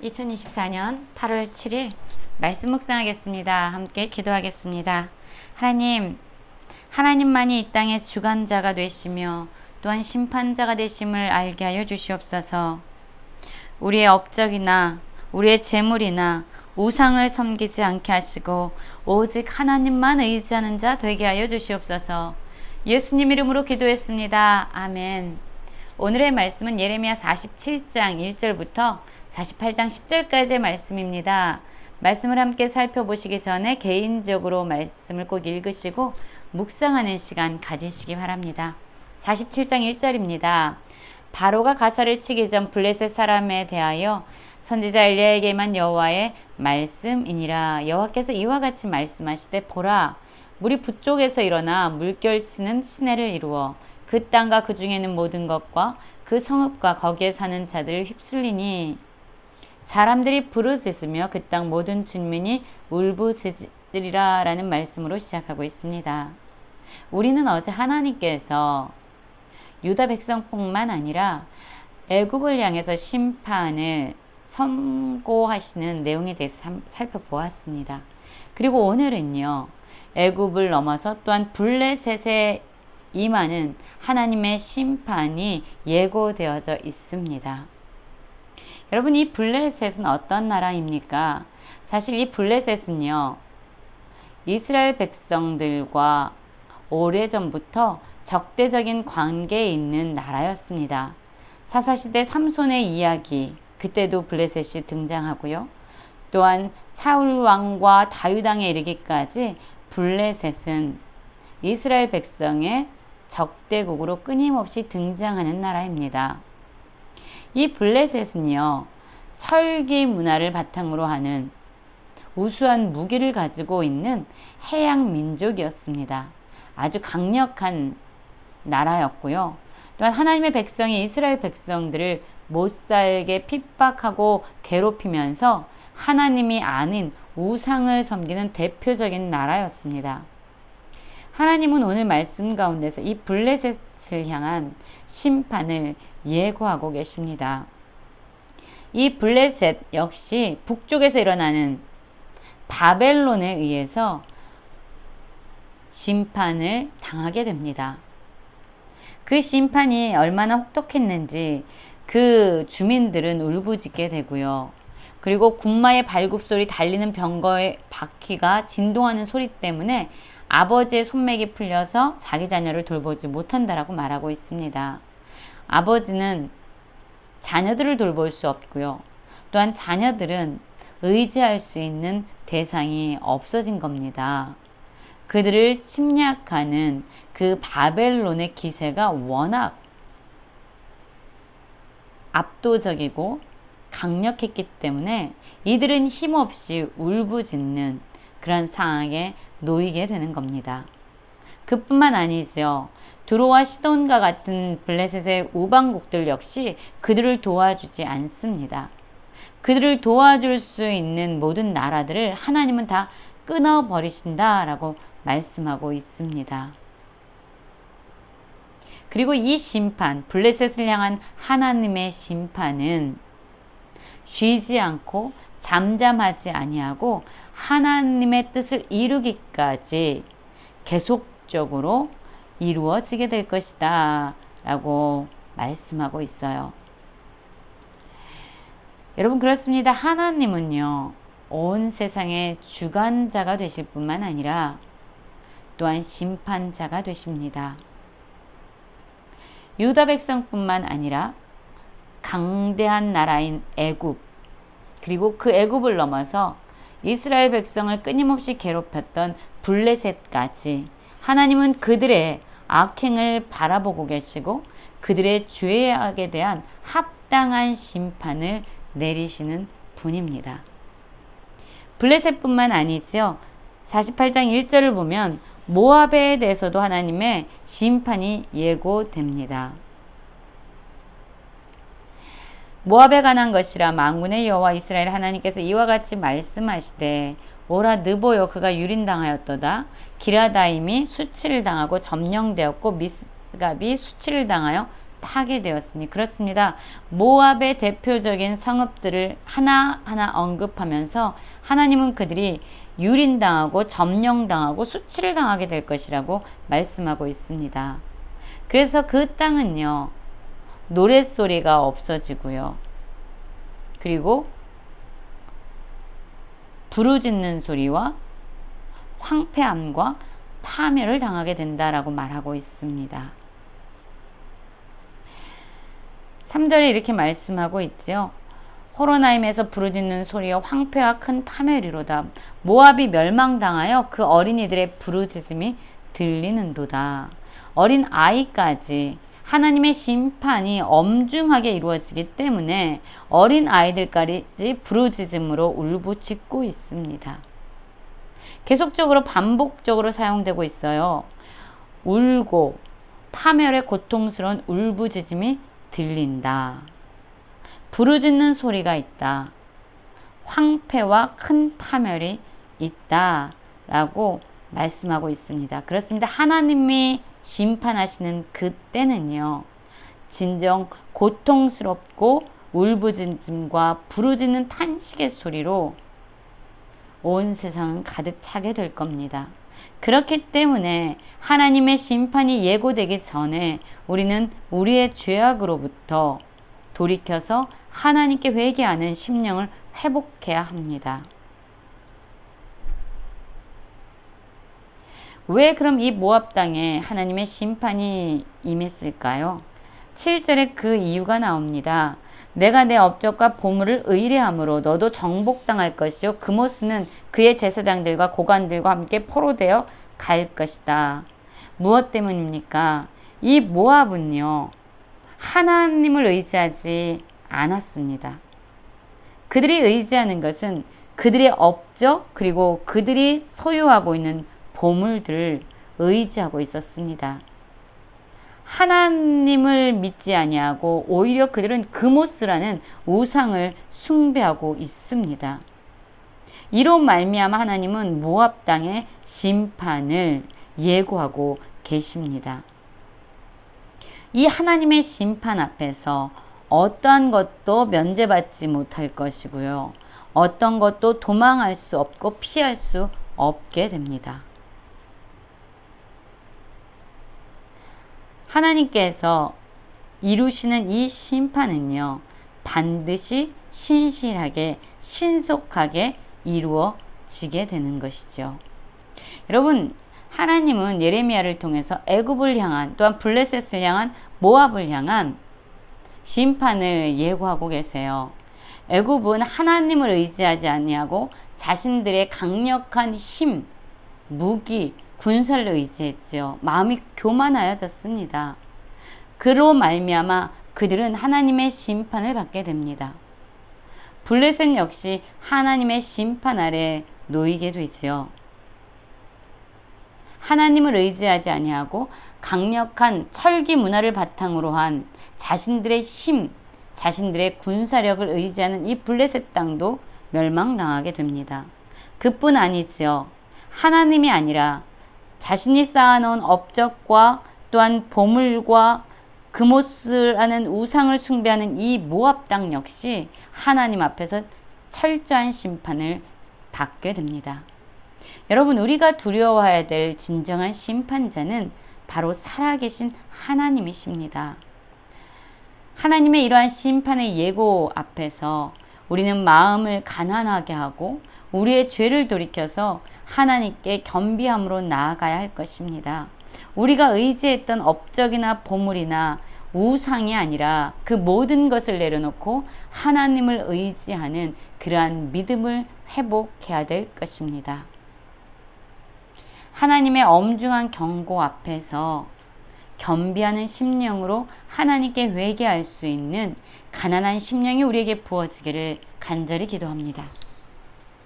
2024년 8월 7일 말씀 묵상하겠습니다. 함께 기도하겠습니다. 하나님, 하나님만이 이 땅의 주관자가 되시며 또한 심판자가 되심을 알게 하여 주시옵소서. 우리의 업적이나 우리의 재물이나 우상을 섬기지 않게 하시고 오직 하나님만 의지하는 자 되게 하여 주시옵소서. 예수님 이름으로 기도했습니다. 아멘. 오늘의 말씀은 예레미야 47장 1절부터 48장 10절까지의 말씀입니다. 말씀을 함께 살펴보시기 전에 개인적으로 말씀을 꼭 읽으시고 묵상하는 시간 가지시기 바랍니다. 47장 1절입니다. 바로가 가사를 치기 전 블레셋 사람에 대하여 선지자 엘리야에게만 여호와의 말씀이니라. 여호와께서 이와 같이 말씀하시되 보라, 물이 북쪽에서 일어나 물결치는 시내를 이루어 그 땅과 그 중에 있는 모든 것과 그 성읍과 거기에 사는 자들을 휩쓸리니 사람들이 부르짖으며 그 땅 모든 주민이 울부짖으리라 라는 말씀으로 시작하고 있습니다. 우리는 어제 하나님께서 유다 백성뿐만 아니라 애굽을 향해서 심판을 선고하시는 내용에 대해서 살펴보았습니다. 그리고 오늘은요, 애굽을 넘어서 또한 블레셋에 임하는 하나님의 심판이 예고되어져 있습니다. 여러분, 이 블레셋은 어떤 나라입니까? 사실 이 블레셋은요, 이스라엘 백성들과 오래전부터 적대적인 관계에 있는 나라였습니다. 사사시대 삼손의 이야기, 그때도 블레셋이 등장하고요. 또한 사울 왕과 다윗 왕에 이르기까지 블레셋은 이스라엘 백성의 적대국으로 끊임없이 등장하는 나라입니다. 이 블레셋은요, 철기 문화를 바탕으로 하는 우수한 무기를 가지고 있는 해양 민족이었습니다. 아주 강력한 나라였고요. 또한 하나님의 백성이 이스라엘 백성들을 못살게 핍박하고 괴롭히면서 하나님이 아닌 우상을 섬기는 대표적인 나라였습니다. 하나님은 오늘 말씀 가운데서 이 블레셋을 향한 심판을 예고하고 계십니다. 이 블레셋 역시 북쪽에서 일어나는 바벨론에 의해서 심판을 당하게 됩니다. 그 심판이 얼마나 혹독했는지 그 주민들은 울부짖게 되고요. 그리고 군마의 발굽소리, 달리는 병거의 바퀴가 진동하는 소리 때문에 아버지의 손맥이 풀려서 자기 자녀를 돌보지 못한다라고 말하고 있습니다. 아버지는 자녀들을 돌볼 수 없고요. 또한 자녀들은 의지할 수 있는 대상이 없어진 겁니다. 그들을 침략하는 그 바벨론의 기세가 워낙 압도적이고 강력했기 때문에 이들은 힘없이 울부짖는 그런 상황에 놓이게 되는 겁니다. 그뿐만 아니죠. 두로와 시돈과 같은 블레셋의 우방국들 역시 그들을 도와주지 않습니다. 그들을 도와줄 수 있는 모든 나라들을 하나님은 다 끊어버리신다라고 말씀하고 있습니다. 그리고 이 심판, 블레셋을 향한 하나님의 심판은 쉬지 않고 잠잠하지 아니하고 하나님의 뜻을 이루기까지 계속적으로 이루어지게 될 것이다 라고 말씀하고 있어요. 여러분, 그렇습니다. 하나님은요, 온 세상의 주관자가 되실 뿐만 아니라 또한 심판자가 되십니다. 유다 백성뿐만 아니라 강대한 나라인 애굽, 그리고 그 애굽을 넘어서 이스라엘 백성을 끊임없이 괴롭혔던 블레셋까지 하나님은 그들의 악행을 바라보고 계시고 그들의 죄악에 대한 합당한 심판을 내리시는 분입니다. 블레셋뿐만 아니죠. 48장 1절을 보면 모압에 대해서도 하나님의 심판이 예고됩니다. 모압에 관한 것이라 만군의 여호와 이스라엘 하나님께서 이와 같이 말씀하시되 오라 느보요, 그가 유린당하였도다. 기라다임이 수치를 당하고 점령되었고 미스갑이 수치를 당하여 파괴되었으니. 그렇습니다. 모압의 대표적인 성읍들을 하나하나 언급하면서 하나님은 그들이 유린당하고 점령당하고 수치를 당하게 될 것이라고 말씀하고 있습니다. 그래서 그 땅은요, 노랫소리가 없어지고요. 그리고 부르짖는 소리와 황폐함과 파멸을 당하게 된다라고 말하고 있습니다. 3절에 이렇게 말씀하고 있지요. 호로나임에서 부르짖는 소리와 황폐와 큰 파멸이로다. 모압이 멸망당하여 그 어린이들의 부르짖음이 들리는도다. 어린 아이까지 하나님의 심판이 엄중하게 이루어지기 때문에 어린 아이들까지 부르짖음으로 울부짖고 있습니다. 계속적으로 반복적으로 사용되고 있어요. 울고 파멸의 고통스러운 울부짖음이 들린다. 부르짖는 소리가 있다. 황폐와 큰 파멸이 있다. 라고 말씀하고 있습니다. 그렇습니다. 하나님이 심판하시는 그때는요, 진정 고통스럽고 울부짖음과 부르짖는 탄식의 소리로 온 세상은 가득 차게 될 겁니다. 그렇기 때문에 하나님의 심판이 예고되기 전에 우리는 우리의 죄악으로부터 돌이켜서 하나님께 회개하는 심령을 회복해야 합니다. 왜 그럼 이 모압 땅에 하나님의 심판이 임했을까요? 7절에 그 이유가 나옵니다. 내가 내 업적과 보물을 의뢰함으로 너도 정복당할 것이요 그모스는 그의 제사장들과 고관들과 함께 포로되어 갈 것이다. 무엇 때문입니까? 이 모압은요, 하나님을 의지하지 않았습니다. 그들이 의지하는 것은 그들의 업적 그리고 그들이 소유하고 있는 보물들을 의지하고 있었습니다. 하나님을 믿지 아니하고 오히려 그들은 그모스라는 우상을 숭배하고 있습니다. 이로 말미암아 하나님은 모압 땅의 심판을 예고하고 계십니다. 이 하나님의 심판 앞에서 어떠한 것도 면제받지 못할 것이고요. 어떤 것도 도망할 수 없고 피할 수 없게 됩니다. 하나님께서 이루시는 이 심판은요, 반드시 신실하게 신속하게 이루어지게 되는 것이죠. 여러분, 하나님은 예레미야를 통해서 애굽을 향한 또한 블레셋을 향한 모압을 향한 심판을 예고하고 계세요. 애굽은 하나님을 의지하지 아니하고 자신들의 강력한 힘, 무기, 군사를 의지했지요. 마음이 교만하여졌습니다. 그로 말미암아 그들은 하나님의 심판을 받게 됩니다. 블레셋 역시 하나님의 심판 아래 놓이게 되지요. 하나님을 의지하지 아니하고 강력한 철기 문화를 바탕으로 한 자신들의 힘, 자신들의 군사력을 의지하는 이 블레셋 땅도 멸망당하게 됩니다. 그뿐 아니지요. 하나님이 아니라 자신이 쌓아놓은 업적과 또한 보물과 그모스라는 우상을 숭배하는 이 모압 땅 역시 하나님 앞에서 철저한 심판을 받게 됩니다. 여러분, 우리가 두려워해야 될 진정한 심판자는 바로 살아계신 하나님이십니다. 하나님의 이러한 심판의 예고 앞에서 우리는 마음을 가난하게 하고 우리의 죄를 돌이켜서 하나님께 겸비함으로 나아가야 할 것입니다. 우리가 의지했던 업적이나 보물이나 우상이 아니라 그 모든 것을 내려놓고 하나님을 의지하는 그러한 믿음을 회복해야 될 것입니다. 하나님의 엄중한 경고 앞에서 겸비하는 심령으로 하나님께 회개할 수 있는 가난한 심령이 우리에게 부어지기를 간절히 기도합니다.